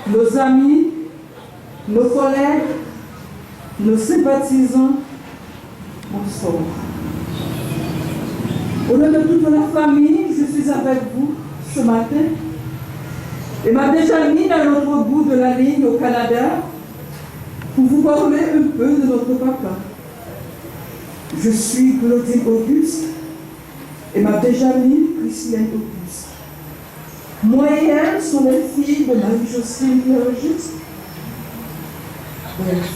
Nos amis, nos collègues, nos sympathisants, bonsoir. Au nom de toute la famille, je suis avec vous ce matin et m'a déjà mis à l'autre bout de la ligne au Canada pour vous parler un peu de notre papa. Je suis Claudine Auguste et m'a déjà mis Christiane Auguste. Moi et elle sont les filles de Marie-Jocelyne Clerget. Bref,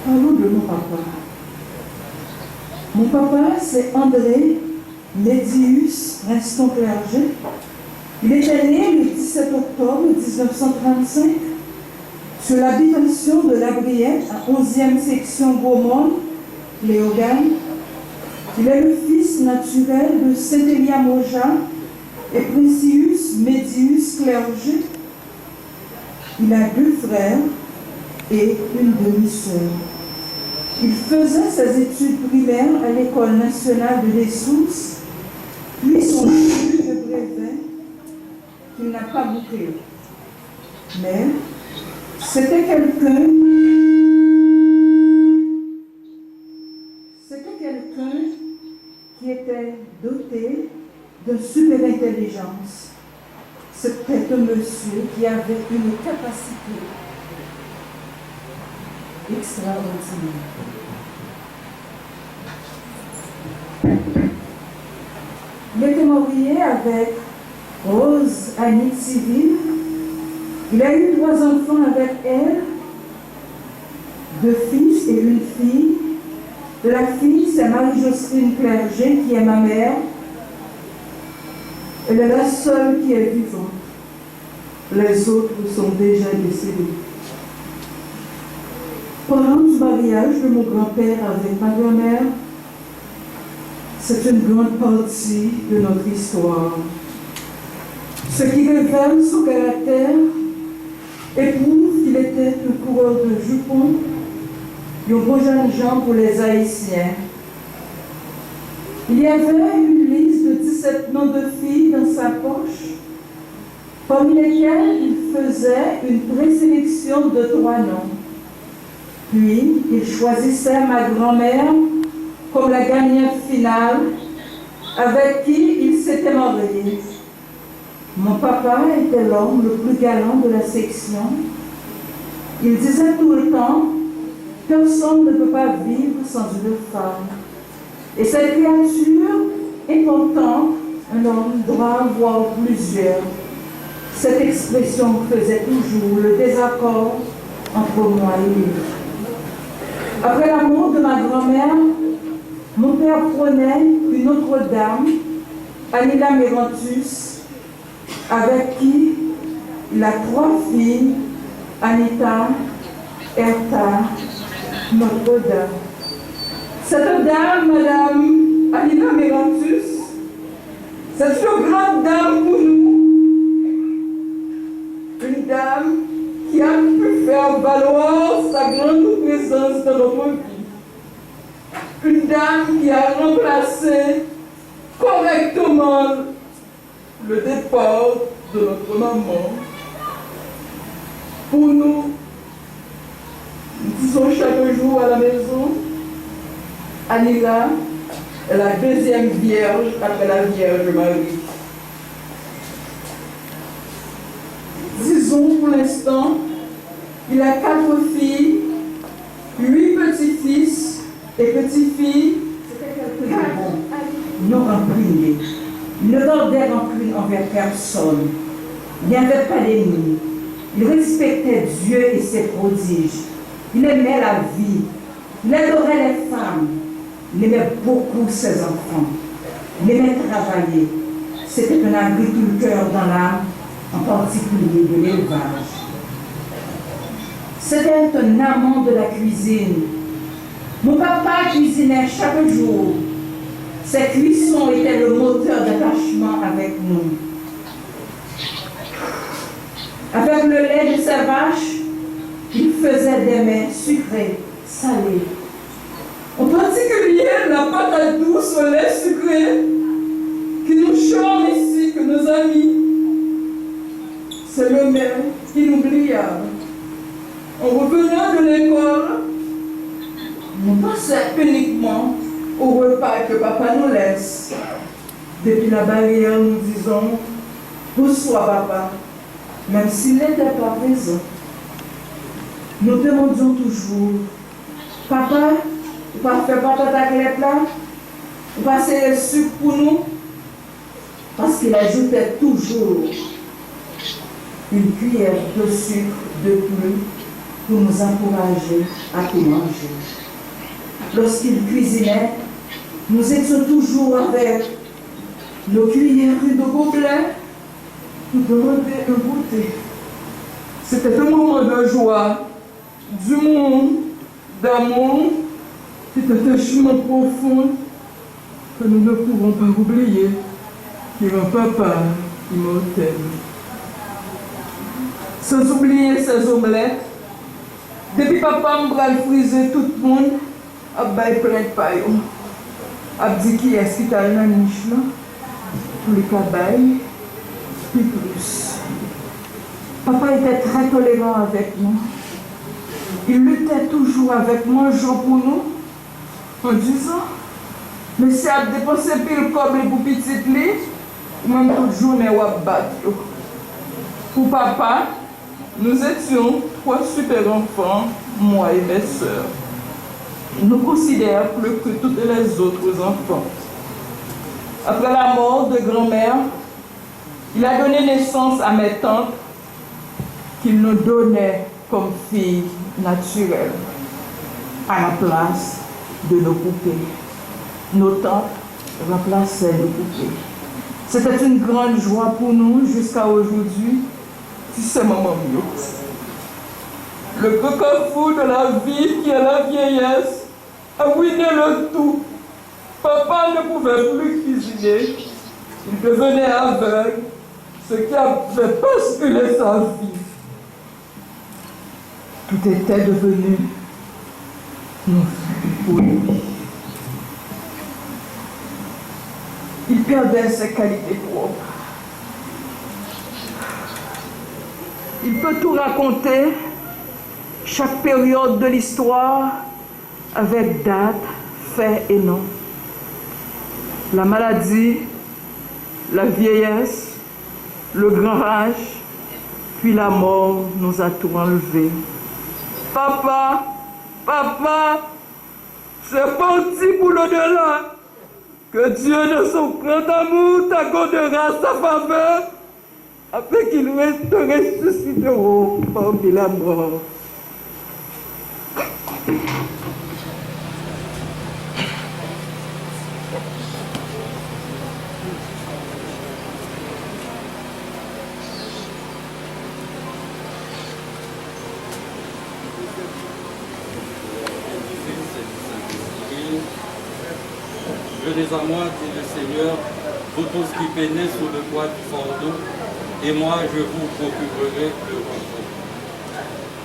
parlons de mon papa. Mon papa, c'est André Médius Reston Clerget. Il était né le 17 octobre 1935 sur l'habitation de la Briette, à 11e section Beaumont, Léogane. Il est le fils naturel de Saint-Élia-Moja et Princius Médius Clerget. Il a 2 frères et une demi-sœur. Il faisait ses études primaires à l'École nationale de Dessources, puis son étude de brevet qu'il n'a pas bouclé. Mais c'était quelqu'un qui était doté de super intelligence. C'était un monsieur qui avait une capacité extraordinaire. Il était marié avec Rose Annie Civil, Il a eu 3 enfants avec elle, 2 fils et une fille. La fille, c'est Marie-Jocelyne Clerget, qui est ma mère. Elle est la seule qui est vivante. Les autres sont déjà décédés. Pendant le mariage de mon grand-père avec ma grand-mère, c'est une grande partie de notre histoire. Ce qui révèle son caractère et prouve qu'il était un coureur de jupons, un beau jeune gens pour les Haïtiens. Il y avait une liste de 17 noms de filles dans sa poche, parmi lesquels il faisait une présélection de 3 noms. Puis, il choisissait ma grand-mère comme la gagnante finale avec qui il s'était marié. Mon papa était l'homme le plus galant de la section. Il disait tout le temps, personne ne peut pas vivre sans une femme. Et cette créature importante, un homme doit avoir plusieurs. Cette expression faisait toujours le désaccord entre moi et lui. Après la mort de ma grand-mère, mon père prenait une autre dame, Anila Mérantus, avec qui il a 3 filles, Anita, Erta, Notre-Dame. Cette dame, Madame Anila Mérantus, c'est une grande dame pour nous. Une dame qui a pu faire valoir sa grande présence dans notre vie. Une dame qui a remplacé correctement le départ de notre maman. Pour nous, nous disons chaque jour à la maison, Anila est la 2e vierge après la Vierge Marie. Disons pour l'instant, il a 4 filles, 8 petits-fils et petites-filles. C'était quelqu'un de bon, non rancunier. Il ne gardait rancune envers personne. Il n'y avait pas d'ennemis. Il respectait Dieu et ses prodiges. Il aimait la vie. Il adorait les femmes. Il aimait beaucoup ses enfants. Il aimait travailler. C'était un agriculteur dans l'âme, en particulier de l'élevage. C'était un amant de la cuisine. Mon papa cuisinait chaque jour. Ses cuissons étaient le moteur d'attachement avec nous. Avec le lait de sa vache, il faisait des mets sucrés, salés. En particulier, la patate douce au lait sucré qui nous charme ici que nos amis. C'est le mets inoubliable. En revenant de l'école, nous pensons uniquement au repas que papa nous laisse. Depuis la barrière, nous disons « Bonsoir papa », même s'il n'était pas présent. Nous demandions toujours « Papa, vous ne faites pas patate avec les plats? Vous passez le sucre pour nous ?» Parce qu'il ajoutait toujours une cuillère de sucre de plus pour nous encourager à tout manger. Lorsqu'il cuisinait, nous étions toujours avec nos cuillères de gobelet pour demander un goûter. C'était un moment de joie, d'humour, d'amour, cet attachement profond que nous ne pouvons pas oublier, qui est un papa immortel. Sans oublier ses omelettes, depuis papa m'a frisé tout le monde, a bail plein de paillons. A dit qui est-ce qui t'a dans la niche là, pour les cabailles, puis plus. Papa était très tolérant avec nous. Il luttait toujours avec moi, jour pour nous, en disant, mais si à dépenser pile comme pour petite lit, ou même toute journée ou à battre. Pour papa, nous étions 3 super enfants, moi et mes sœurs. Il nous considère plus que tous les autres enfants. Après la mort de grand-mère, il a donné naissance à mes tantes, qu'il nous donnait comme fille naturelle à la place de nos poupées. Nos tantes remplaçaient nos poupées. C'était une grande joie pour nous jusqu'à aujourd'hui, si c'est maman mieux. Le grand carrefour de la vie qui est la vieillesse a ruiné le tout. Papa ne pouvait plus cuisiner. Il devenait aveugle, ce qui a fait basculer sa vie. Tout était devenu pour lui. Il perdait ses qualités propres. Il peut tout raconter, chaque période de l'histoire, avec date, fait et nom. La maladie, la vieillesse, le grand âge, puis la mort nous a tout enlevé. Papa, papa, c'est parti pour l'au-delà. Que Dieu de son grand amour t'accordera sa faveur, afin qu'il te ressusciteront parmi la mort. Venez à moi, dit le Seigneur, vous tous qui peinez sous le poids du fardeau, et moi je vous procurerai le repos.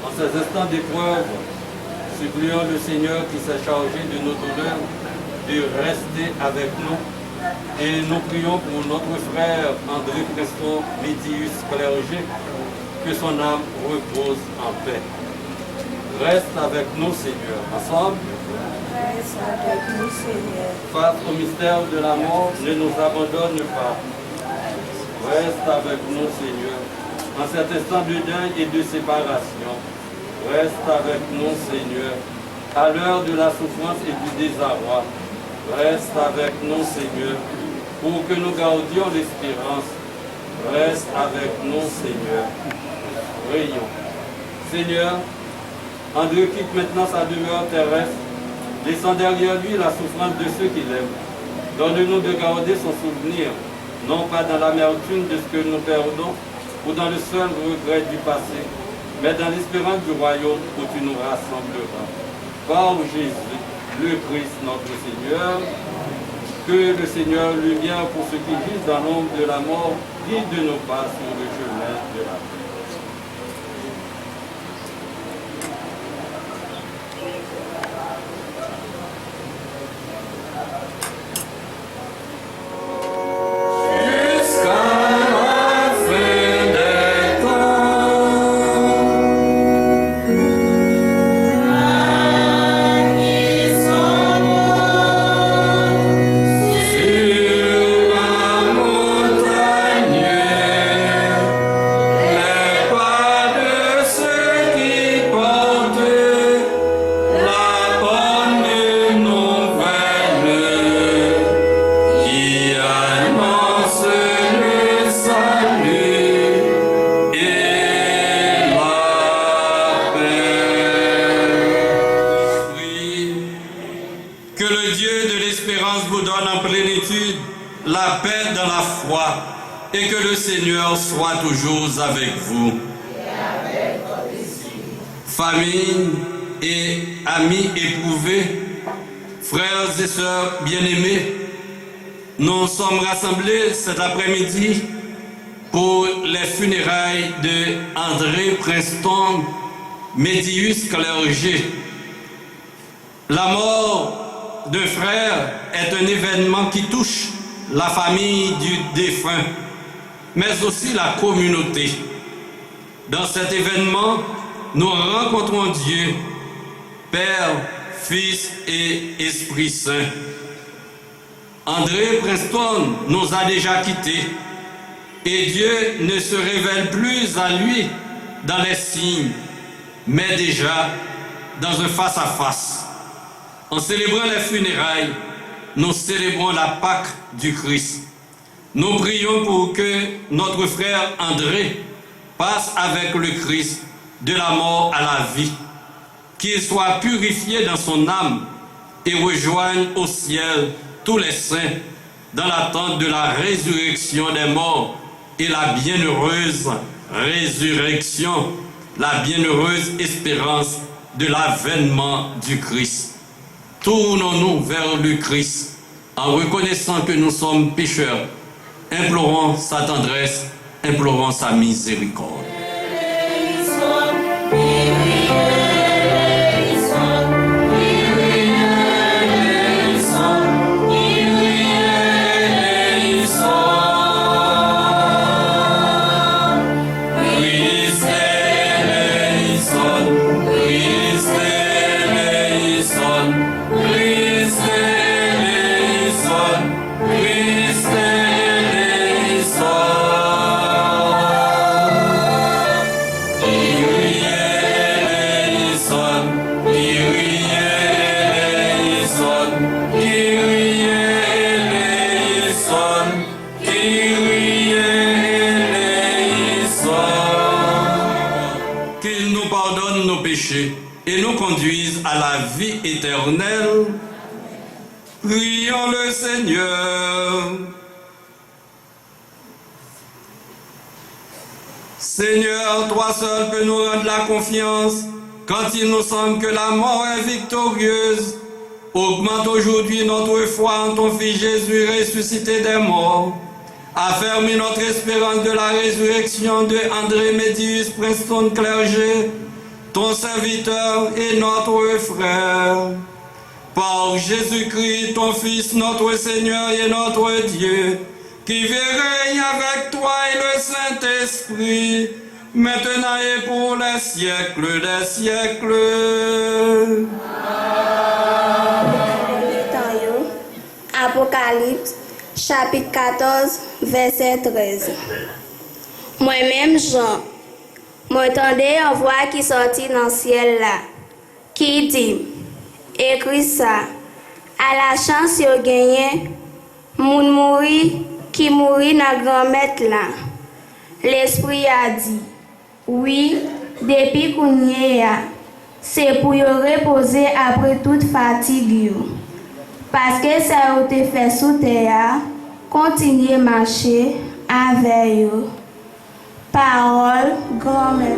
En ces instants d'épreuve, supplions le Seigneur qui s'est chargé de nos douleurs de rester avec nous, et nous prions pour notre frère André Preston Médius Clergé, que son âme repose en paix. Reste avec nous, Seigneur. Ensemble, Reste avec nous, Seigneur. face au mystère de la mort, ne nous abandonne pas. Reste avec nous, Seigneur. En cet instant de deuil et de séparation, reste avec nous, Seigneur. À l'heure de la souffrance et du désarroi, reste avec nous, Seigneur, pour que nous gardions l'espérance. Reste avec nous, Seigneur. Prions. Seigneur, André quitte maintenant sa demeure terrestre, laissant derrière lui la souffrance de ceux qu'il aime. Donne-nous de garder son souvenir, non pas dans l'amertume de ce que nous perdons ou dans le seul regret du passé, mais dans l'espérance du royaume où tu nous rassembleras. Par Jésus, le Christ, notre Seigneur, que le Seigneur, lumière pour ceux qui vivent dans l'ombre de la mort, guide nos pas sur le chemin de la paix. Et que le Seigneur soit toujours avec vous. Famille et amis éprouvés, frères et sœurs bien-aimés, nous sommes rassemblés cet après-midi pour les funérailles de André Preston Médius Clergé. La mort d'un frère est un événement qui touche la famille du défunt, mais aussi la communauté. Dans cet événement, nous rencontrons Dieu, Père, Fils et Esprit Saint. André Preston nous a déjà quittés et Dieu ne se révèle plus à lui dans les signes, mais déjà dans un face-à-face. En célébrant les funérailles, nous célébrons la Pâque du Christ. Nous prions pour que notre frère André passe avec le Christ de la mort à la vie, qu'il soit purifié dans son âme et rejoigne au ciel tous les saints dans l'attente de la résurrection des morts et la bienheureuse résurrection, la bienheureuse espérance de l'avènement du Christ. Tournons-nous vers le Christ en reconnaissant que nous sommes pécheurs, implorons sa tendresse, implorons sa miséricorde. Et nous conduise à la vie éternelle. Prions le Seigneur. Seigneur, toi seul peux nous rendre la confiance quand il nous semble que la mort est victorieuse. Augmente aujourd'hui notre foi en ton Fils Jésus ressuscité des morts. Affermis notre espérance de la résurrection de André Médius, Princeton Clergé, ton serviteur et notre frère. Par Jésus-Christ, ton Fils, notre Seigneur et notre Dieu, qui vit et règne avec toi et le Saint-Esprit, maintenant et pour les siècles des siècles. Apocalypse, chapitre 14, verset 13. Moi-même, Jean, m'entendez en voix qui sortit dans le ciel là, qui dit, écris ça, à la chance yo gagné, moun mouri, qui mourit dans grand-mère là. L'esprit a dit, oui, depuis qu'on y est, c'est pour y reposer après toute fatigue yo. Parce que ça a été fait sous terre, continuez marcher avec eux. Parole, grand-mère.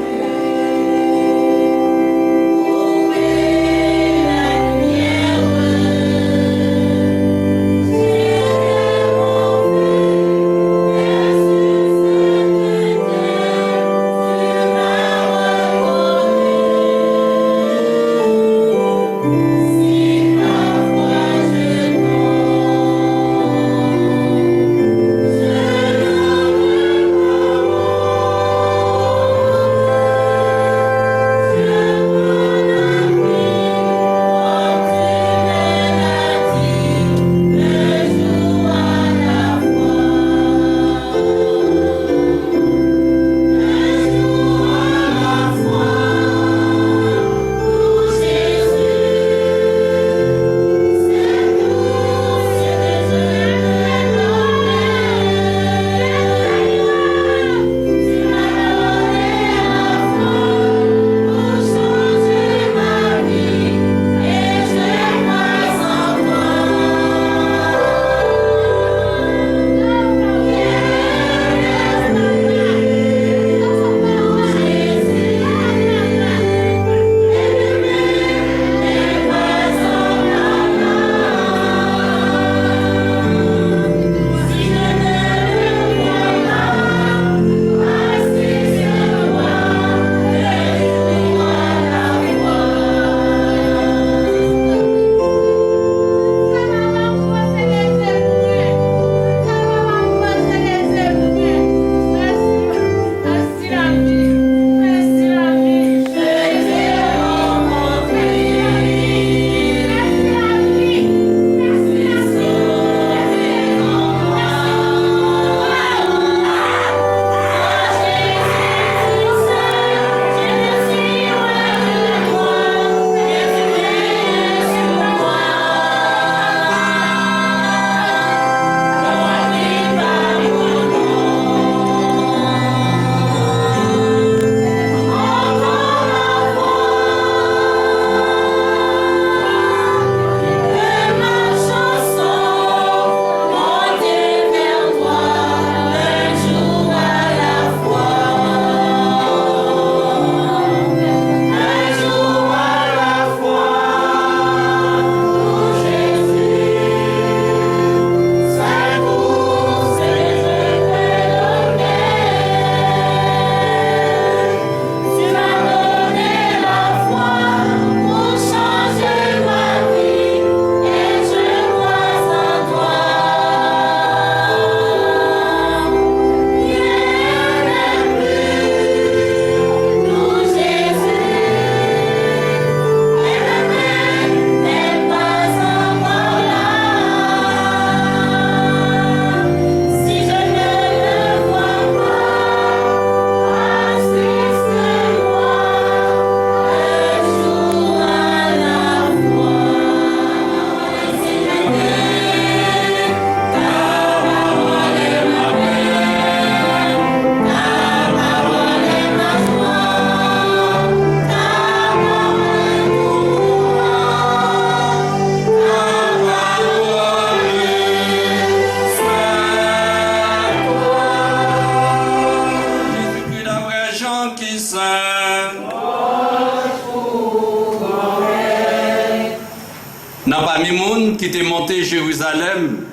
monde qui était monté Jérusalem,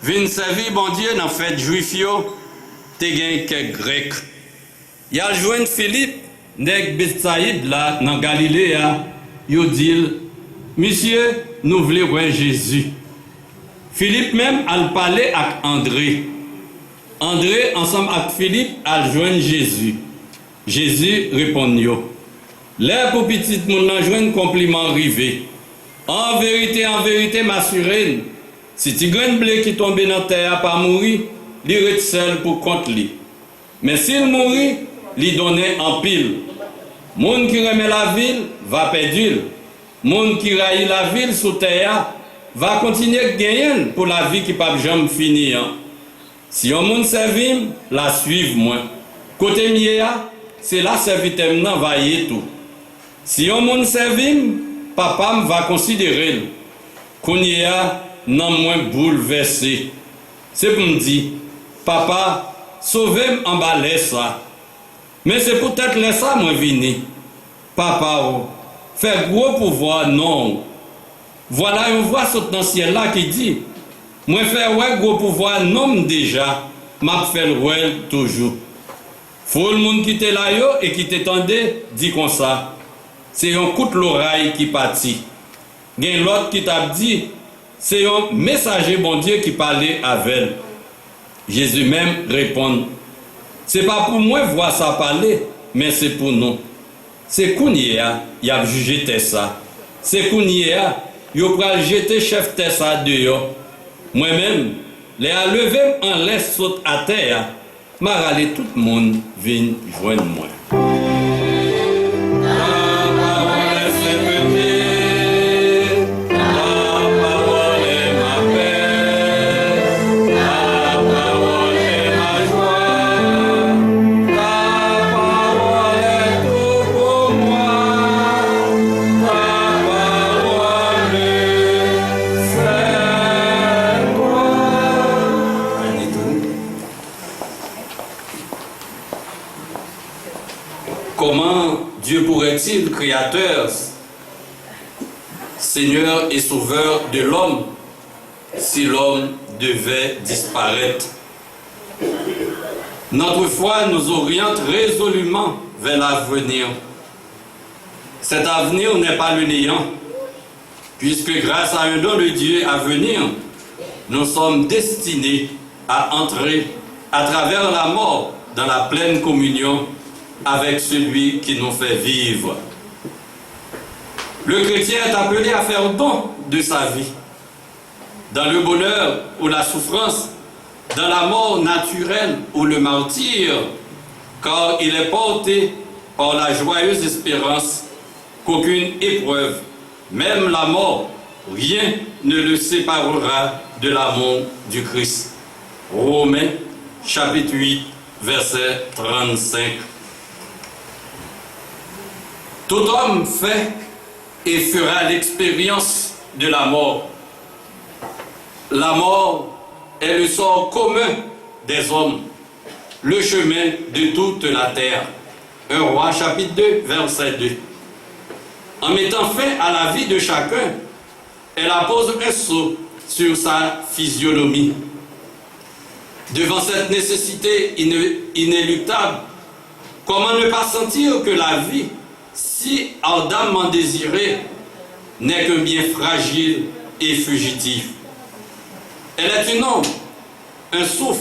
vient servir bon Dieu dans la fête juif, te gen quelques Grecs. Il a joint Philippe, nèg Bethsaïde là, dans Galilée, il dit, monsieur, nous voulons voir Jésus. Philippe même a parlé avec André. André, ensemble avec Philippe, a joint Jésus. Jésus répond, l'air pour petit monde n'a joint compliment rivé. En vérité, m'assurer, si tu gagnes blé qui tombe dans terre pas mourir, il reste seul pour compte lui. Mais s'il mourit, il donne en pile. Monde qui remet la ville va perdre. Monde qui raille la ville sous terre va continuer à gagner pour la vie qui pas jamais finir. Si on monde servir, la suivre moi. Côté mia, c'est là serviteur nan va y tout. Si on monde servir, papa va considérer. Qu'on y a non moins bouleversé. C'est pour me dire, papa, sauvez-moi en bas ça. Mais c'est peut-être là ça moi vini. Papa, faire gros pouvoir, non. Voilà une voix saute dans le ciel là qui dit, moi faire ouais gros pouvoir, non déjà, m'a fait le ouais toujours. Faut le monde qui était là yo et qui t'étendait, dit comme ça. C'est un coup de l'oreille qui partit. Gen l'autre qui t'a dit, c'est un messager bon Dieu qui parlait avec elle. Jésus même répond, c'est pas pour moi voir ça parler, mais c'est pour nous. C'est Kounia, il a jugé Tessa. C'est Kounia, il a jeté chef Tessa dehors. Moi-même, les a levé en laisse saute à terre, m'a râlé tout le monde vient joindre moi. Comment Dieu pourrait-il, créateur, Seigneur et Sauveur de l'homme, si l'homme devait disparaître? Notre foi nous oriente résolument vers l'avenir. Cet avenir n'est pas le néant, puisque grâce à un don de Dieu à venir, nous sommes destinés à entrer à travers la mort dans la pleine communion avec celui qui nous fait vivre. Le chrétien est appelé à faire don de sa vie, dans le bonheur ou la souffrance, dans la mort naturelle ou le martyre, car il est porté par la joyeuse espérance qu'aucune épreuve, même la mort, rien ne le séparera de l'amour du Christ. Romains, chapitre 8, verset 35. Tout homme fait et fera l'expérience de la mort. La mort est le sort commun des hommes, le chemin de toute la terre. 1 Roi chapitre 2, verset 2. En mettant fin à la vie de chacun, elle appose un sceau sur sa physionomie. Devant cette nécessité inéluctable, comment ne pas sentir que la vie, si ardemment désirée, n'est qu'un bien fragile et fugitif? Elle est une ombre, un souffle,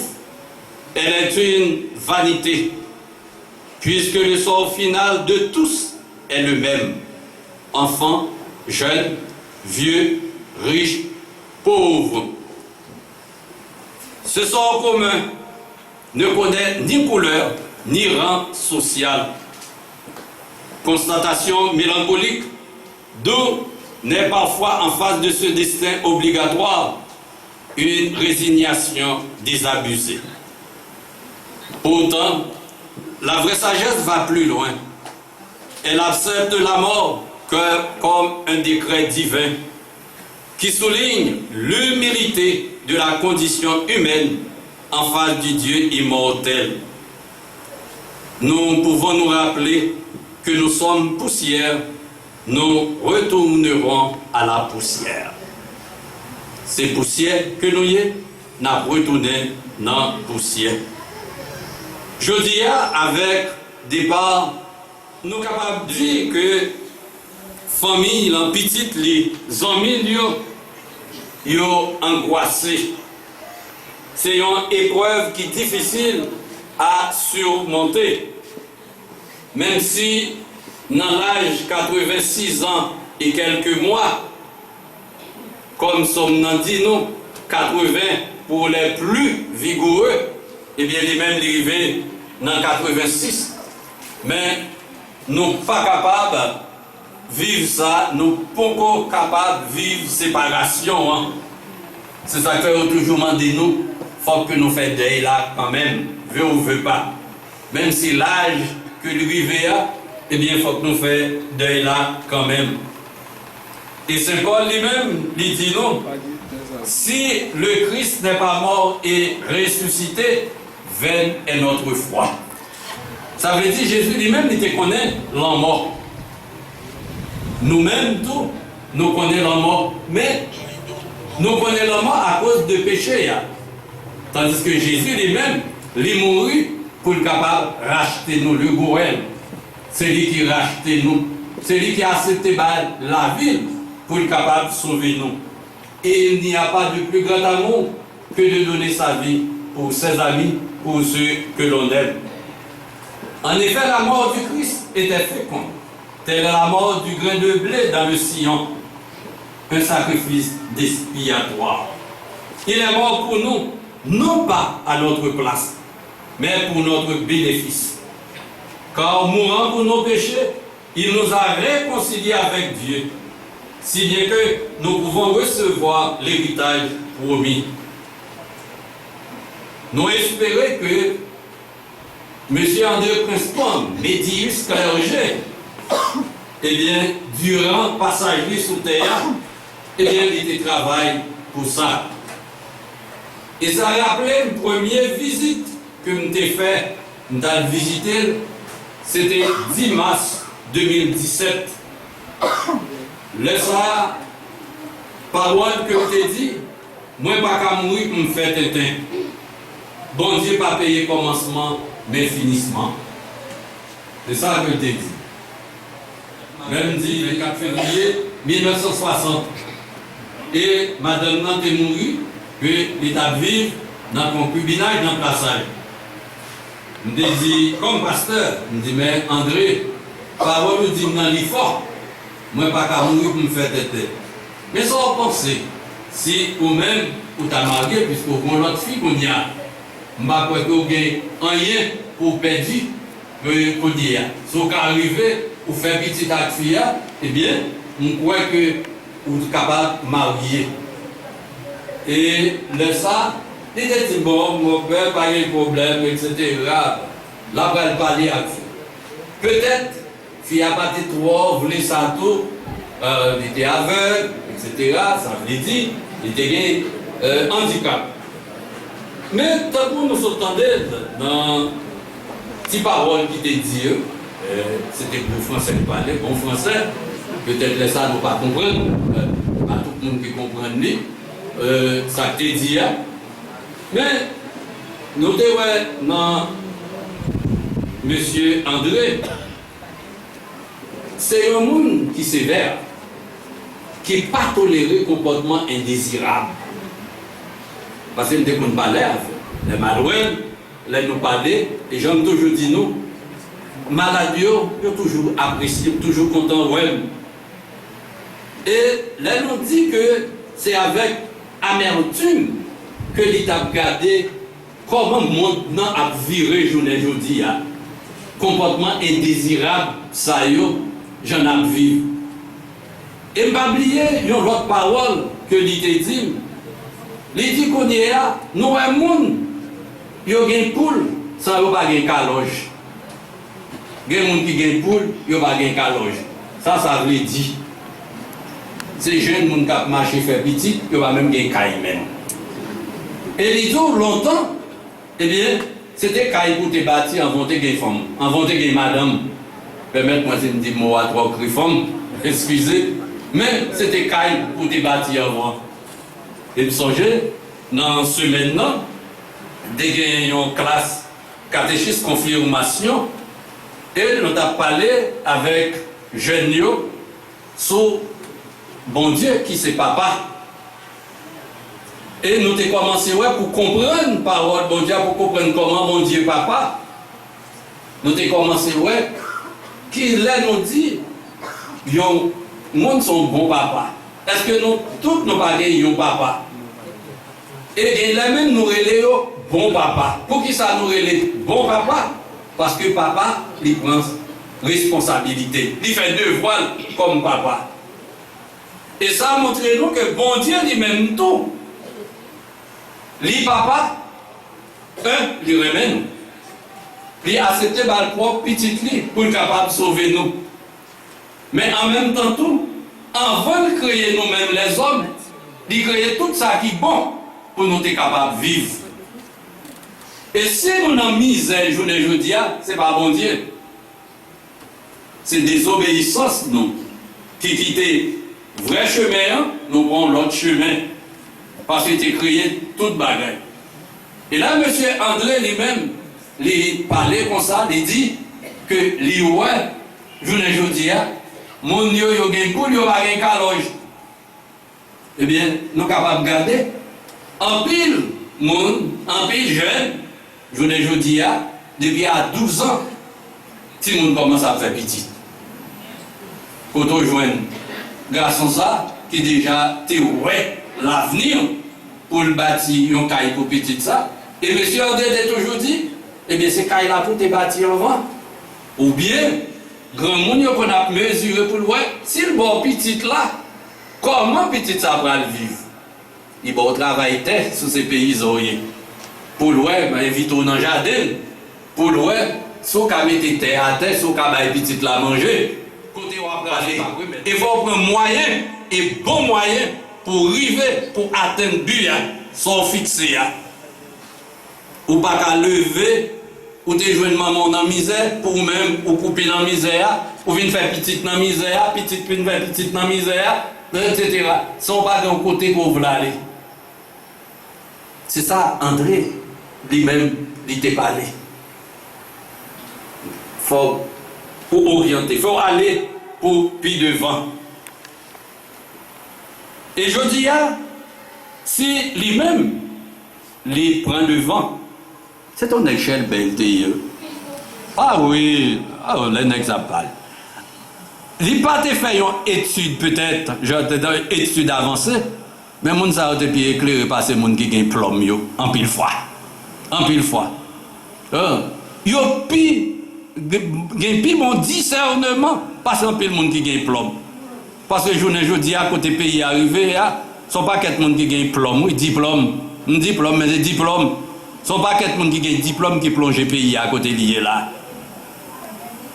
elle est une vanité, puisque le sort final de tous est le même. Enfants, jeunes, vieux, riches, pauvres. Ce sort commun ne connaît ni couleur, ni rang social. Constatation mélancolique, d'où naît parfois en face de ce destin obligatoire une résignation désabusée. Pourtant, la vraie sagesse va plus loin. Elle accepte la mort comme un décret divin qui souligne l'humilité de la condition humaine en face du Dieu immortel. Nous pouvons nous rappeler que nous sommes poussière, nous retournerons à la poussière. c'est poussière que nous y est, n'a retourné dans poussière. Je dis avec départ, nous sommes capables de dire que famille, la petite, les amis, ils sont angoissés. C'est une épreuve qui est difficile à surmonter. Même si, dans l'âge 86 ans et quelques mois, comme sommes dit nous, 80 pour les plus vigoureux, et bien les mêmes arrivés dans 86. Mais nous ne sommes pas capables de vivre ça, nous ne sommes pas capables de vivre séparation. Hein. C'est ça que nous toujours demandé nous, il faut que nous fassions deuil là quand même, veut ou veut pas. Même si l'âge que nous vivons, eh bien il faut que nous fassions deuil là quand même. Et Saint Paul lui-même, il dit non, si le Christ n'est pas mort et ressuscité, vaine est notre foi. Ça veut dire Jésus lui-même, il te connaît la mort. Nous-mêmes, tout, nous connaissons la mort. Mais nous connaissons la mort à cause de péché. Tandis que Jésus lui-même, il est mort pour être capable de racheter nous, le gourel. C'est lui qui a racheté nous. C'est lui qui a accepté la ville pour être capable de sauver nous. Et il n'y a pas de plus grand amour que de donner sa vie pour ses amis, pour ceux que l'on aime. En effet, la mort du Christ était féconde. Telle la mort du grain de blé dans le sillon, un sacrifice expiatoire. Il est mort pour nous, non pas à notre place, mais pour notre bénéfice. Car mourant pour nos péchés, il nous a réconciliés avec Dieu, si bien que nous pouvons recevoir l'héritage promis. Nous espérons que M. André Prince-Pomme, Médius Clergé, eh bien, durant le passage sous terre, eh bien, il était travail pour ça. Et ça a rappelé une première visite que nous avons fait, nous avons visité, c'était 10 mars 2017. Laisse-la parole que je t'ai dit, moi pas qu'à mourir pour me faire tétin. Bon Dieu pas payer commencement, mais finissement. C'est ça que je t'ai dit. Même dit le 4 février 1960. Et madame Nante est morue, que l'État vive dans le concubinage, dans le plaçage. Je me dis, comme pasteur, je me dis, mais André, parole nous dit dans l'effort, moi pas qu'à mourir pour me faire tête. Mais ça on pense, si vous-même, vous t'avez marié, puisque vous avez l'autre fille qu'on y a, je ne sais pas que vous avez rien pour perdre, pour dire. Si vous arrivez, pour faire petite acte, eh bien, on croit que vous êtes capable de marier. Et le ça, il dit bon, mon père, pas de problème, etc. Là, elle parler avec vous. Peut-être, si a pas de trois, vous voulez ça tout, il était aveugle, etc. Ça veut dire, il était handicap. Mais tant que nous entendons dans petites paroles qui te disent, c'était pour français qui parlait, bon français, peut-être les ça ne pas comprendre, pas tout le monde qui comprend ça te dit. Mais nous devons dans M. André, c'est un monde qui est sévère, qui n'est pas toléré comportement indésirable. Parce que nous ne pas l'air, les malouins, les nous parler, et j'aime toujours dit nous, maladies, ils toujours apprécié, toujours content. Et là, nous dit que c'est avec amertume que l'État a regardé comment le monde a viré journée aujourd'hui. Comportement indésirable, ça y est, j'en ai vécu. Et je ne vais pas oublier une autre parole que l'État dit. Il dit qu'on est là, nous, un monde, il y a une poule, sans pas de caloge. Il y a des gens qui ont une poule, il n'y a pas de caloge. Ça veut dire. Ces jeunes gens qui marchent faire petit, il n'y a pas même de caille même. Et les autres, longtemps, eh bien, c'était caille pour te bâtir, inventer des femmes, inventer des madames. Permettez-moi de dire mot à trois cris femmes, excusez, mais c'était caille pour te bâtir avant. Et me songez, dans ce maintenant, dès qu'il y a une classe catéchisme confirmation, et nous avons parlé avec jeunes sur bon Dieu qui c'est papa. Et nous avons commencé pour comprendre la parole bon Dieu, pour comprendre comment bon Dieu papa. Nous avons commencé qu'il nous dit, les gens sont bons papa. Est-ce que nous, tous nos parents sont papa? Et là même nous relèvons bon papa. Pour qui ça nous relève bon papa? Parce que papa, il prend responsabilité. Il fait devoir comme papa. Et ça montre nous que bon Dieu lui-même tout. Lui papa, il remet. Il accepte le propre petit lit pour être capable de sauver nous. Mais en même temps tout, avant de créer nous-mêmes les hommes, il crée tout ça qui est bon pour nous être capables de vivre. Et si nous avons misère, je ne dis pas, ce n'est pas bon Dieu. C'est désobéissance, nous, qui quittent le vrai chemin, nous prenons l'autre chemin. Parce qu'il a créé toute bagarre. Et là, M. André lui-même, il parlait comme ça, il dit que lui, je ne dis pas, mon Dieu, il y a un coup, il y a un caloge. Eh bien, nous sommes capables de garder. En pile, en pile jeune, je ne dis pas, depuis à 12 ans, si on commence à faire petit. Quand on joue un garçon ça, qui déjà ouais l'avenir pour le bâtir un caille pour petit ça, et M. André a toujours dit, eh bien, ces cailles là tout est bâti avant. Ou bien, grand monde qu'on a mesuré pour le voir, si le bon petit là, comment petit ça va le vivre? Il va travailler sur ces paysans. Pour le voir, il vit dans le jardin. Pour le voir, soit qu'à mettre terre à terre, soit qu'à mettre petit là manger. Il faut prendre moyen et bon moyen pour arriver, pour atteindre le but, sans fixer. Ou pas qu'à lever, ou te joindre maman dans la misère, pour même, ou couper dans la misère, ou venir faire petite dans la misère, petite puis faire petite dans la misère, etc. Sans pas d'un côté qu'on veut aller. C'est ça, André, lui-même, il t'a parlé. Il faut orienter, il faut aller pour puis devant. Et je dis, si lui-même, il prend devant, c'est ton échelle belle de ah oui, un exemple. Il n'a pas fait une étude peut-être, une étude avancée, mais moun sa te pi éclairé par ces moun qui gen plomb yo, en pile fois. En pile fois. Yo gen pi mon discernement, parce qu'en pile moun qui gen plomb. Parce que je dis à côté pays arrivé, sont pas quelques moun qui gen plomb, oui, diplôme, mais c'est diplôme. Sont pas quelques moun qui gen diplôme qui plonge le pays à côté lié là.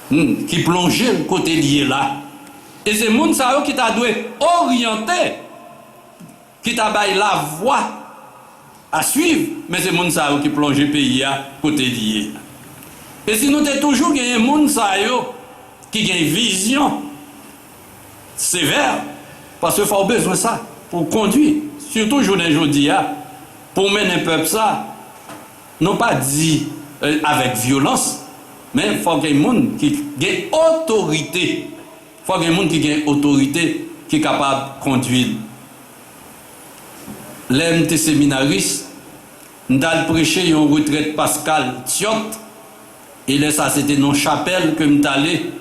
Qui plonge le côté lié là. Et c'est moun sa yo qui t'a doué orienter, qui t'a baillé la voie à suivre, mais c'est moun sa yo qui plonge le pays à côté lié. Et si nous avons toujours un moun sa yo qui a une vision sévère, parce qu'il faut besoin de ça pour conduire, surtout aujourd'hui, pour mener un peuple ça, non pas dit avec violence, mais il faut qu'il y ait un monde qui a autorité. Il faut qu'il y ait un monde qui a autorité, qui est capable de conduire. L'MT séminariste, nous avons prêché une retraite Pascal Thiot, et là, ça c'était dans chapelle que nous sommes allés.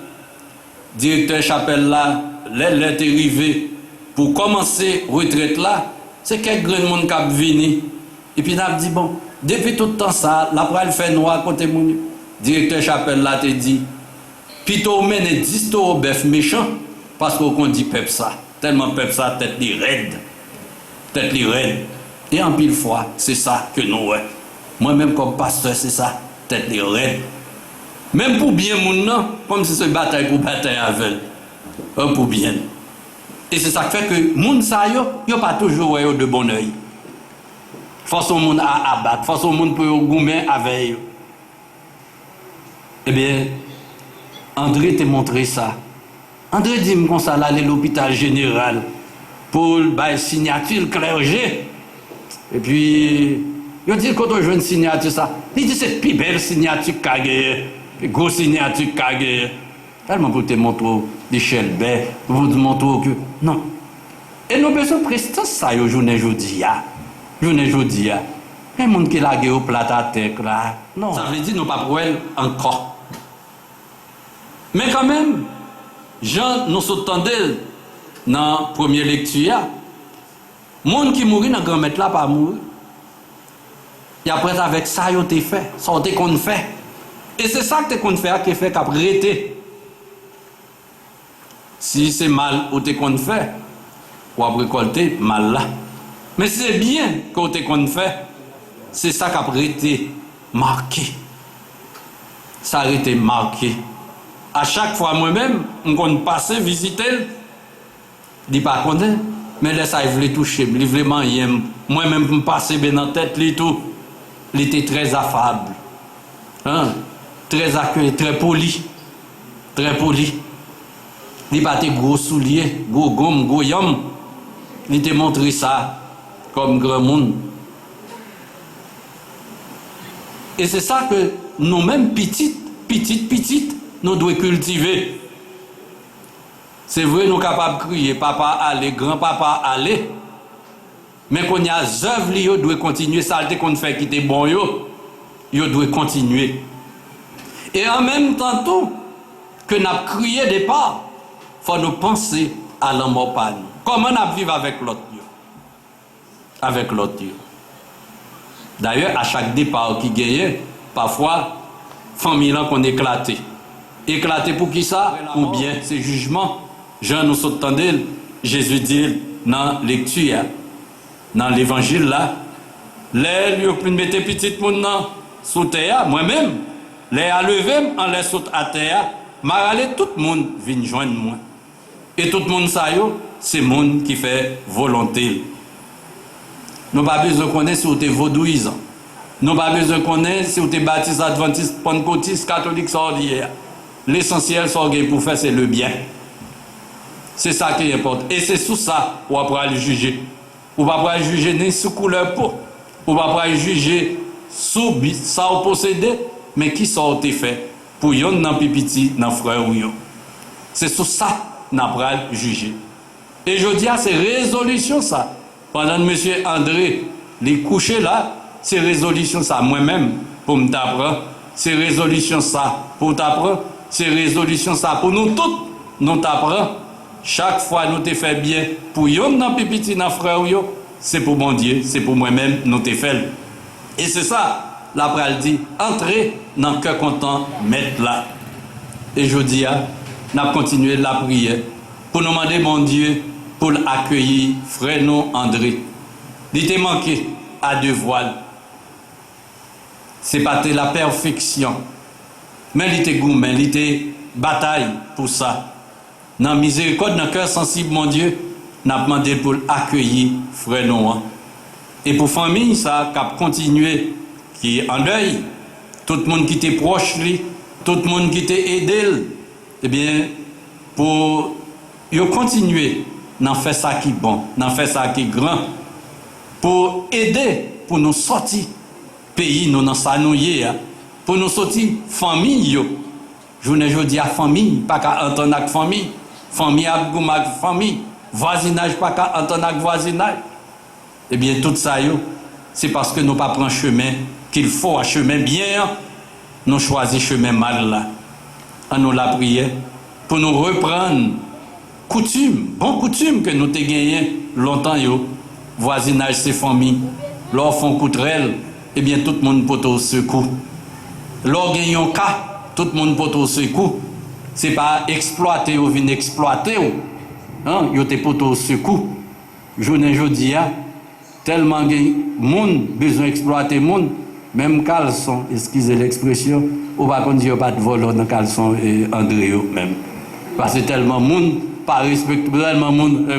Directeur chapelle là, l'aile est arrivé pour commencer retraite là, c'est quelques grand monde qui a venu. Et puis, nous avons dit, bon, depuis tout le temps ça, la pral fait noir côté mon directeur chapelle là te dit, plutôt mène 10 taureaux bœuf méchant, parce qu'on dit peuple ça. Tellement peuple ça, tête les raide. Tête les raide. Et en pile fois, c'est ça que nous, ouais. Moi-même comme pasteur, c'est ça, tête les raide. Même pour bien mon nom, comme si c'est bataille pour bataille avec pour bien. Et c'est ça qui fait que moun sa yo pas toujours de bon oeil. Façon moun à abattre, façon moun pour goumer avec eux. Eh bien, André t'a montré ça. André dit comme ça là, à l'hôpital général pour la signature clergé Et puis, il dit quand on joue une signature, ça, il dit c'est plus belle signature qu'a gagné, grosse signature qu'a gagné. Tellement pour te montrer l'échelle belle, pour te montrer que. Non. Et nous avons besoin de prestance, ça, au journée jeudi. Journée jeudi. Il y a des gens qui lagent au plat à terre, là. Non. Ça veut dire nous pas pour elle encore. Mais quand même, Jean nous entendait dans la première lecture, les gens qui mourent dans le grand-mère là, pas mourir. Et après, avec ça, ils ont fait. Ça, ils ont fait. Et c'est ça que tu as fait, qui fait qu'après, si c'est mal, ou tu as fait, ou après récolter mal là. Mais c'est bien que tu as fait. C'est ça qui a été marqué. Ça a été marqué. À chaque fois, moi-même, on passe, visiter, je dis pas qu'on est, mais là, ça, il voulait toucher, il voulait manger. Moi-même, je me passais bien en tête, il était très affable. Hein? Très accueilli, très poli. Très poli. Il n'a pas été gros souliers, gros gomme, gros yam. Il t'a montré ça comme grand monde. Et c'est ça que nous-mêmes, petites, nous devons cultiver. C'est vrai, nous sommes capables de crier, papa allez, grand-papa allez. Mais qu'on y a des œuvres, nous devons continuer. Ça qu'on fait qui était bon, nous devons continuer. Et en même temps, que nous avons crié départ, il faut nous penser à la mort par nous. Comment nous vivons avec l'autre? Avec l'autre. D'ailleurs, à chaque départ qui gagne, parfois, famille qu'on éclaté. Éclaté pour qui ça? Ou bien c'est jugement. Jean nous entendait, Jésus dit dans la lecture, dans l'évangile là, les lieux pour mettre petit monde sous terre, moi-même, les à lever, en les saute à terre, maralé tout le monde vient joindre moi. Et tout le monde ça c'est le monde qui fait volonté. Nous n'avons pas besoin de connaître si vous êtes vaudouisant. Nous n'avons pas besoin de connaître si vous êtes baptiste, adventiste, pentecôtiste, catholique, sordière. L'essentiel, pour faire, c'est le bien. C'est ça qui importe. Et c'est sous ça qu'on va pouvoir le juger. On va pouvoir juger ni sous couleur peau. On va pouvoir juger sous ça au possédé, mais qui ça a été fait pour yon nan pipiti, nan frère ou yon. C'est sous ça qu'on va pouvoir juger. Et je dis à ces résolutions ça. Pendant que M. André les couché là, c'est résolution ça moi-même pour me t'apprendre, c'est résolution ça pour t'apprendre, c'est résolution ça pour nous tous, nous t'apprendre. Chaque fois nous te fait bien pour yon dans pipiti dans frère ou yo, c'est pour mon Dieu, c'est pour moi-même nous te fait. Et c'est ça, la pral dit, entrez dans le cœur content, mettre là. Et je dis, nous avons continué la prière pour nous demander mon Dieu pour accueillir frère nous André. Il était manqué à deux voiles. C'est pas la perfection. Mais il était gourmand, il était bataille pour ça. Dans la miséricorde, dans le cœur sensible, mon Dieu, nous avons demandé pour accueillir frère nous. Et pour la famille, ça a continué, qui est en deuil. Tout le monde qui était proche, lui, tout le monde qui était aidé, eh bien, pour continuer. N'en fait ça qui est bon, n'en fait ça qui est grand, pour aider, pour nous sortir pays, nous dans ça nous pour nous sortir famille. Je ne dis à famille, pas qu'à entendre avec famille, famille à famille, voisinage, pas qu'à entendre avec voisinage. Eh bien, tout ça, c'est parce que nous pas prenons chemin qu'il faut, un chemin bien, nous choisissons chemin mal là. On nous la prière pour nous reprendre. Coutume, bon coutume que nous avons gagné longtemps, voisinage, c'est famille. Lors font coutrelle, eh bien tout le monde peut au secours. Lors gagne un cas, tout le monde peut au secours. C'est pas exploiter ou venir exploiter. Hein, yo te peut au secours. Je dis, tellement de monde besoin d'exploiter le monde, même caleçon, excusez l'expression, ou pas qu'on dit pas de volant dans caleçon et André même. Parce que tellement de monde pas respecté, tellement de monde,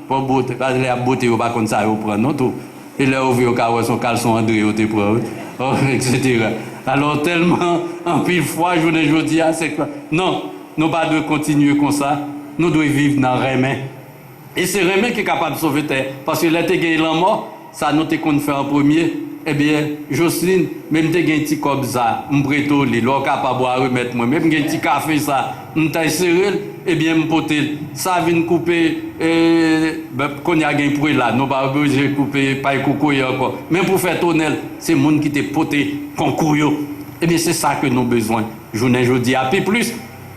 pour beauté, parce que la beauté, ou pas comme ça, ou prend, non, tout. Et là, on vit au cas où son caleçon André, ou te prend, etc. Alors, tellement, en pile fois, je dis, c'est quoi? Non, nous pas de continuer comme ça, nous devons vivre dans le remède. Et c'est le remède qui est capable de sauver terre. Parce que là, tu gagné la mort, ça nous te qu'on fait en premier. Eh bien, Jocelyne, même te gen ti comme ça, m'preto li, l'on capable à remettre moi, même gen ti café ça, m'taille serrel, eh bien m'potel. Ça vient couper qu'on y a gen pour là, non pas besoin couper pas coco encore. Même pour faire tonnel, c'est monde qui te poté concours yo. Eh bien, c'est ça que nous avons besoin. Journée jeudi à plus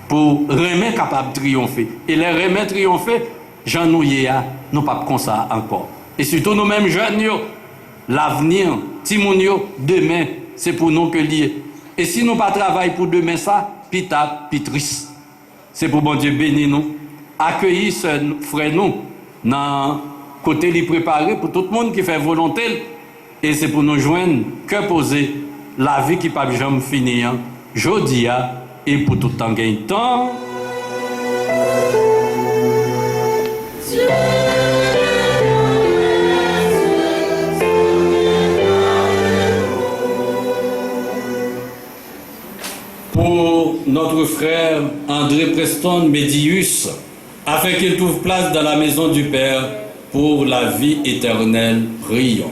pour remettre capable de triompher. Et les remettre triompher, Jean nous nous pas comme ça encore. Et surtout nous mêmes jeunes yo, l'avenir, Timoun yo, demain, c'est pour nous que lié. Et si nous pas travaillons pour demain ça, pita, pitris. C'est pour bon Dieu bénir nous, accueillir ce frère nous dans côté li préparé pour tout le monde qui fait volonté. Et c'est pour nous joindre que poser la vie qui pas jamais finir, jodi et pour tout le temps gain temps. Pour notre frère André Preston Médius, afin qu'il trouve place dans la maison du Père pour la vie éternelle, prions.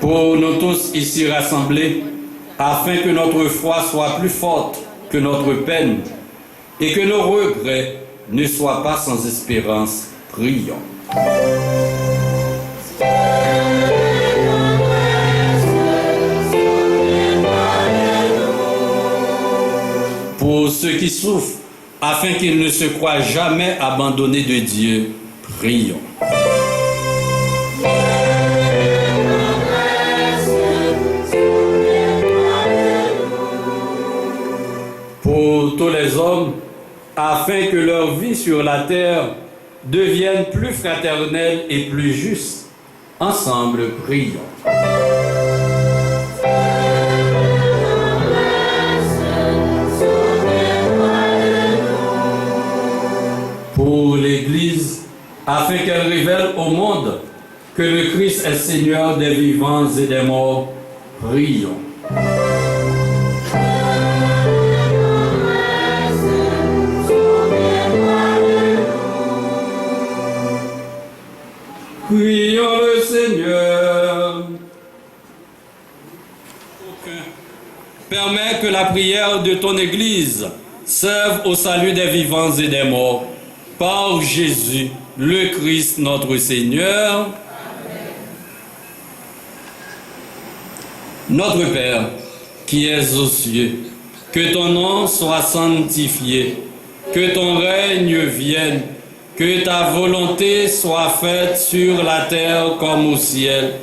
Pour nous tous ici rassemblés, afin que notre foi soit plus forte que notre peine et que nos regrets ne soient pas sans espérance, prions. Pour ceux qui souffrent, afin qu'ils ne se croient jamais abandonnés de Dieu, prions. Pour tous les hommes, afin que leur vie sur la terre devienne plus fraternelle et plus juste, ensemble prions. Pour l'Église, afin qu'elle révèle au monde que le Christ est Seigneur des vivants et des morts, prions. Prions le Seigneur. Permets que la prière de ton Église serve au salut des vivants et des morts. Par Jésus, le Christ, notre Seigneur. Amen. Notre Père, qui es aux cieux, que ton nom soit sanctifié, que ton règne vienne, que ta volonté soit faite sur la terre comme au ciel.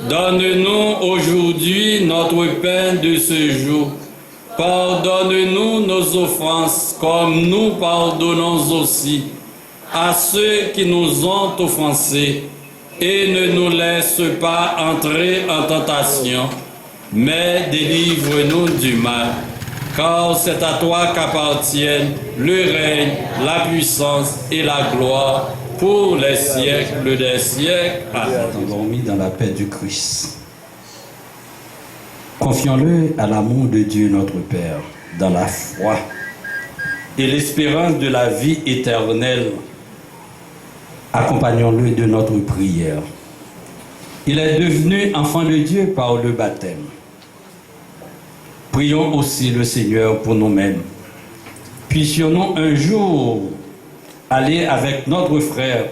Donne-nous aujourd'hui notre pain de ce jour. Pardonne-nous nos offenses comme nous pardonnons aussi à ceux qui nous ont offensés. Et ne nous laisse pas entrer en tentation, mais délivre-nous du mal. Car c'est à toi qu'appartiennent le règne, la puissance et la gloire pour les siècles des siècles. Amen. Endormis dans la paix du Christ. Confions-le à l'amour de Dieu notre Père, dans la foi et l'espérance de la vie éternelle. Accompagnons-le de notre prière. Il est devenu enfant de Dieu par le baptême. Prions aussi le Seigneur pour nous-mêmes. Puissions-nous un jour aller avec notre frère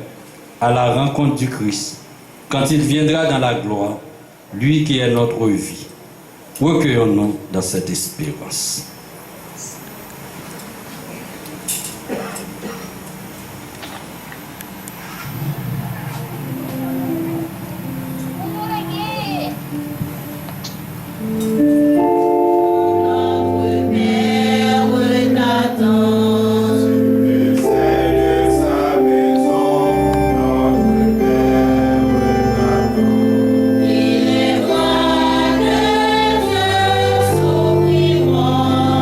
à la rencontre du Christ, quand il viendra dans la gloire, lui qui est notre vie. Recueillons-nous dans cette espérance. Il est roi de Dieu, souverain.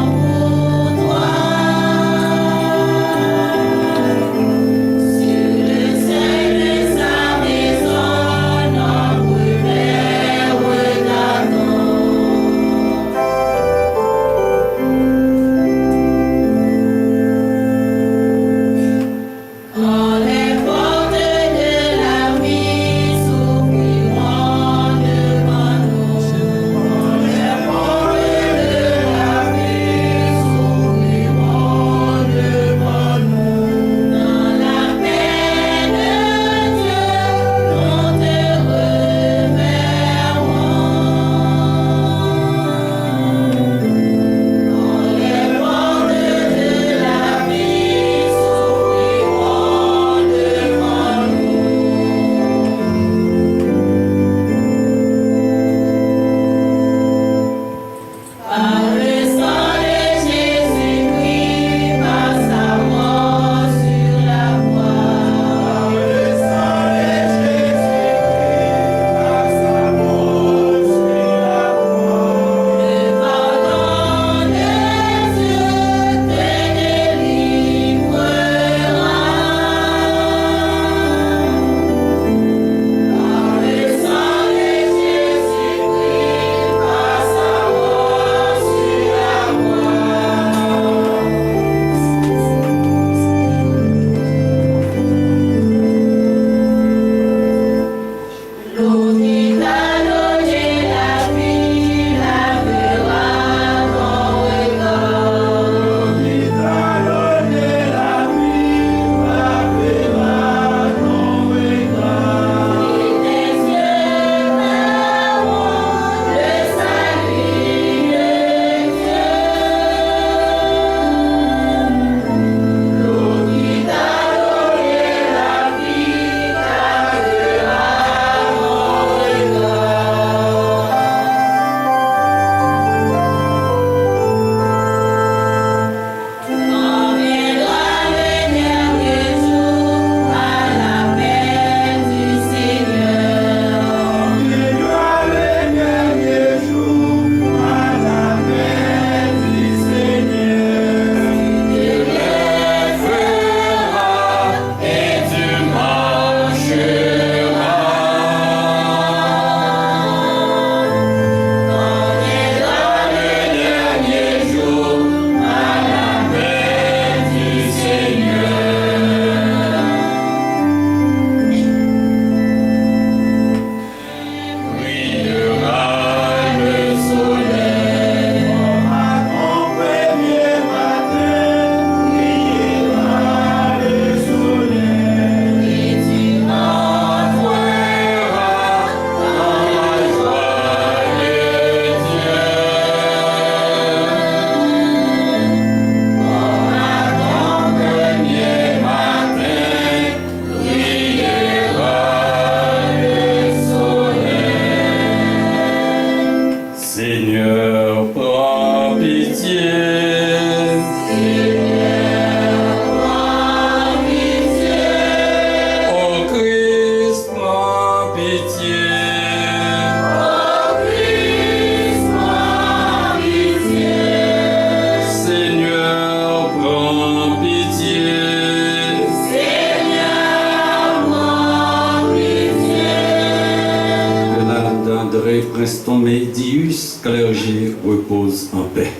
Princeton Medius, clergé, repose en paix.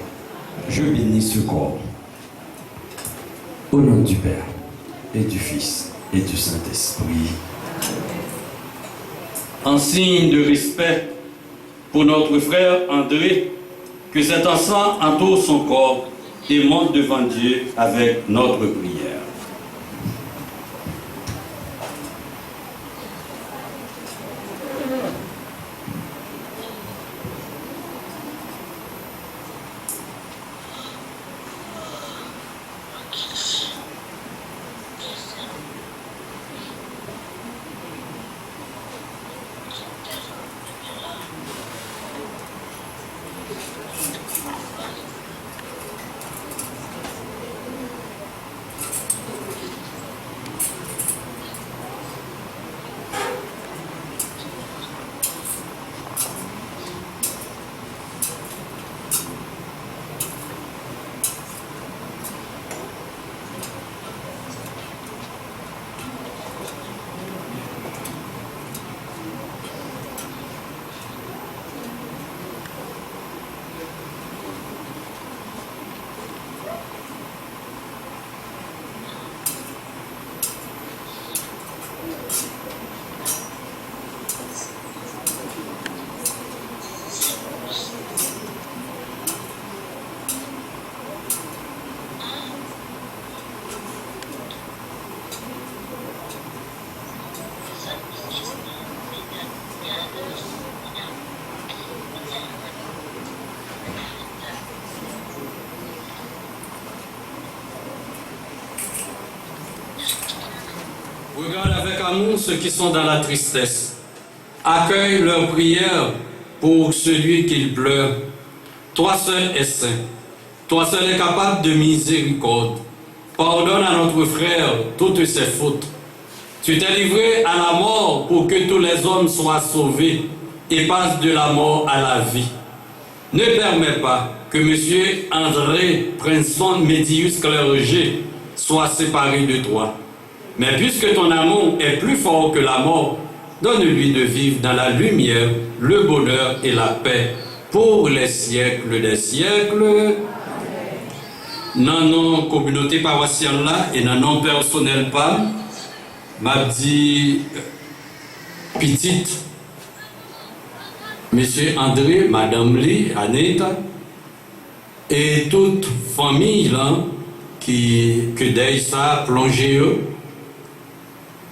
Je bénis ce corps. Au nom du Père, et du Fils, et du Saint-Esprit. En signe de respect pour notre frère André, que cet encens entoure son corps et monte devant Dieu avec notre prière. Regarde avec amour ceux qui sont dans la tristesse. Accueille leurs prières pour celui qu'ils pleurent. Toi seul es saint. Toi seul es capable de miséricorde. Pardonne à notre frère toutes ses fautes. Tu t'es livré à la mort pour que tous les hommes soient sauvés et passent de la mort à la vie. Ne permets pas que M. André Princeton Medius clergé soit séparé de toi. Mais puisque ton amour est plus fort que la mort, donne-lui de vivre dans la lumière, le bonheur et la paix pour les siècles des siècles. Dans nos communautés paroissiales là et dans nos personnels pas, m'a dit petite, Monsieur André, Madame Lee, Anita, et toute famille là que d'ailleurs ça plongé eux.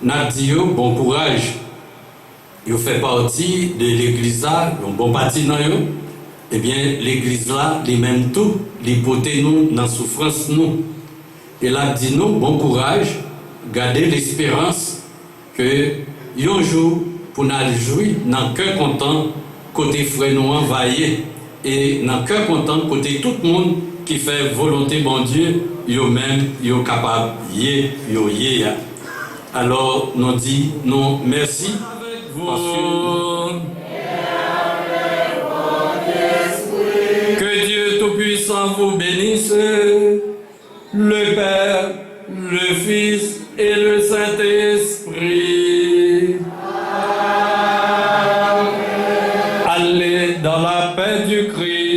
N'a dit bon courage. Ils fait partie de l'église là, un bon parti dans eux. Eh bien, l'église là, les mêmes tout, les potés nous dans la souffrance nous. Et là, dit nous, bon courage, gardez l'espérance que un jour, pour nous jouir, dans le cœur content, côté frère nous envahir, et dans le cœur content, côté tout le monde qui fait volonté, bon Dieu, yo même, yo capable, yo. Alors, nous dit, non, merci. Que Dieu Tout-Puissant vous bénisse, le Père, le Fils et le Saint-Esprit. Allez dans la paix du Christ.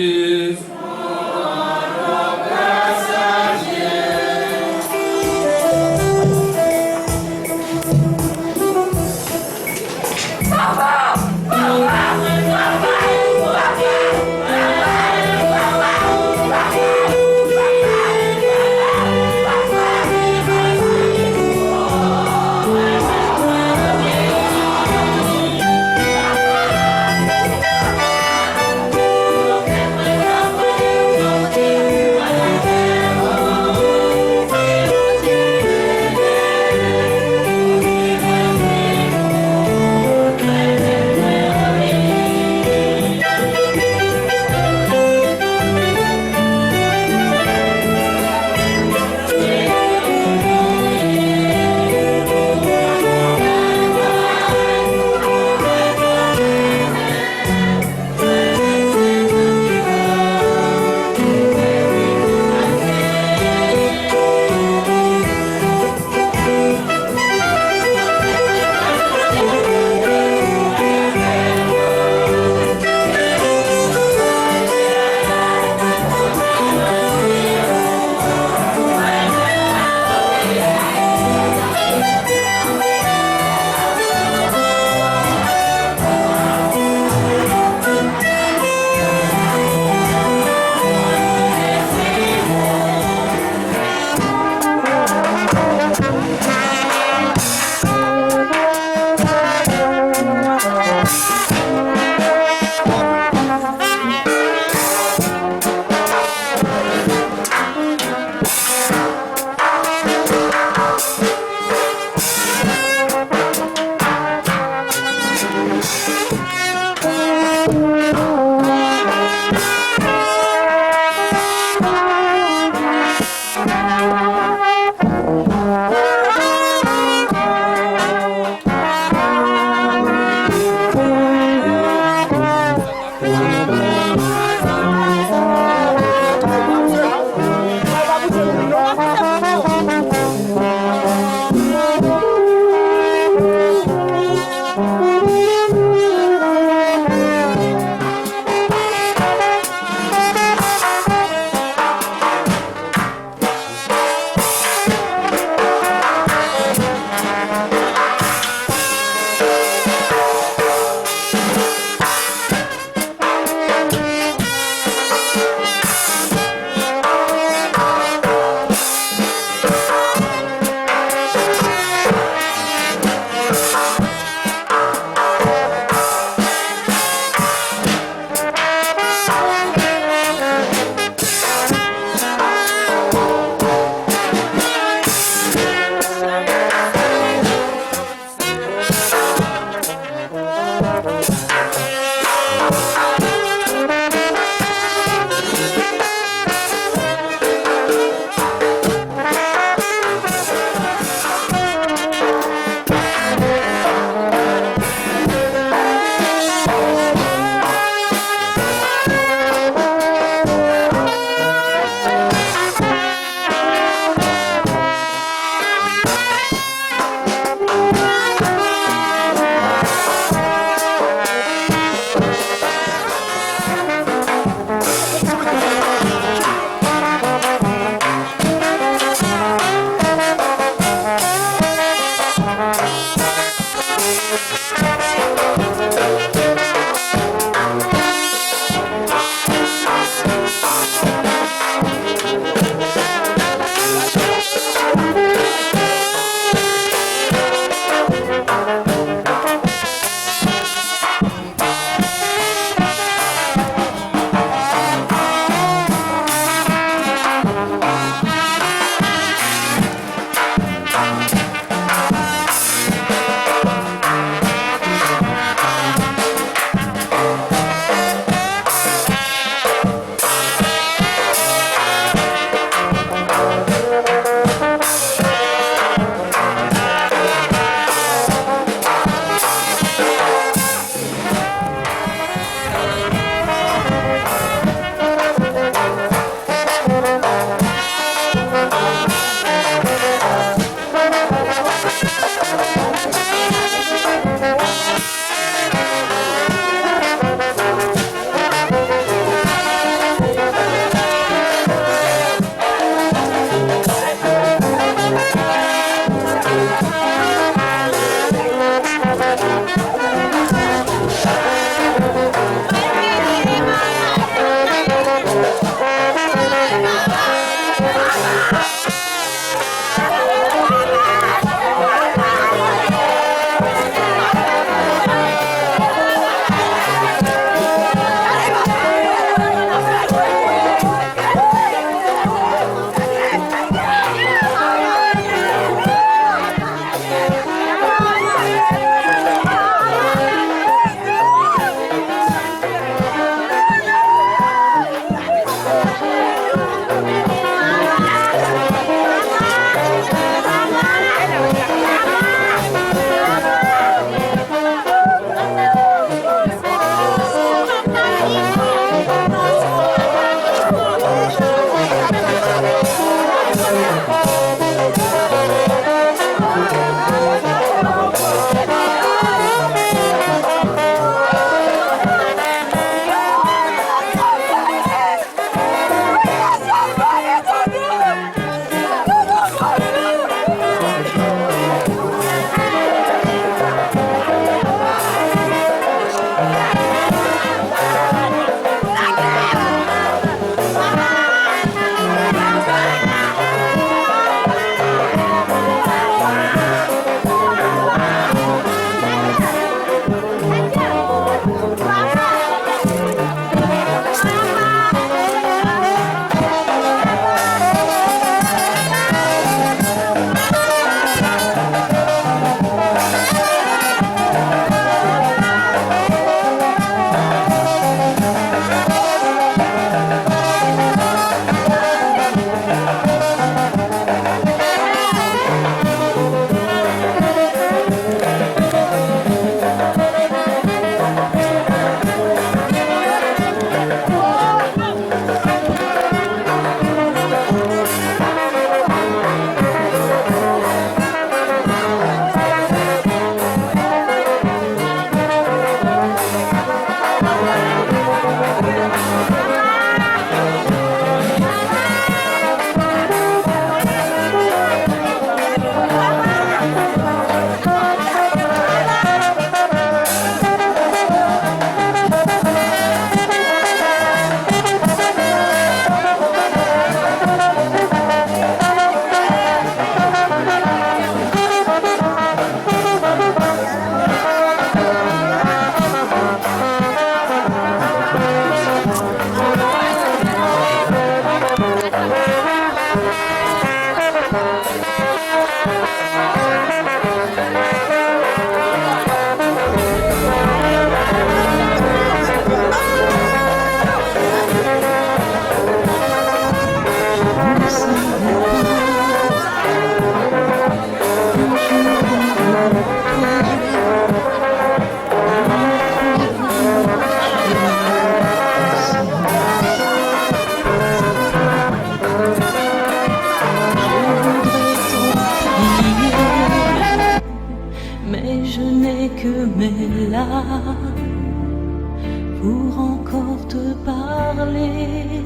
pour encore te parler.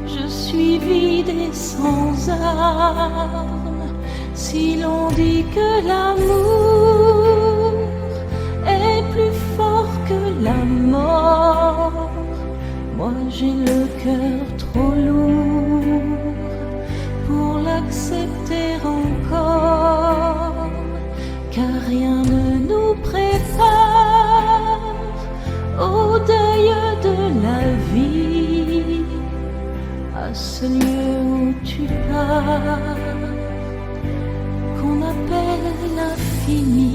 Je suis vide et sans armes, si l'on dit que l'amour la mort. Moi j'ai le cœur trop lourd pour l'accepter encore, car rien ne nous prépare au deuil de la vie, à ce lieu où tu pars, qu'on appelle l'infini.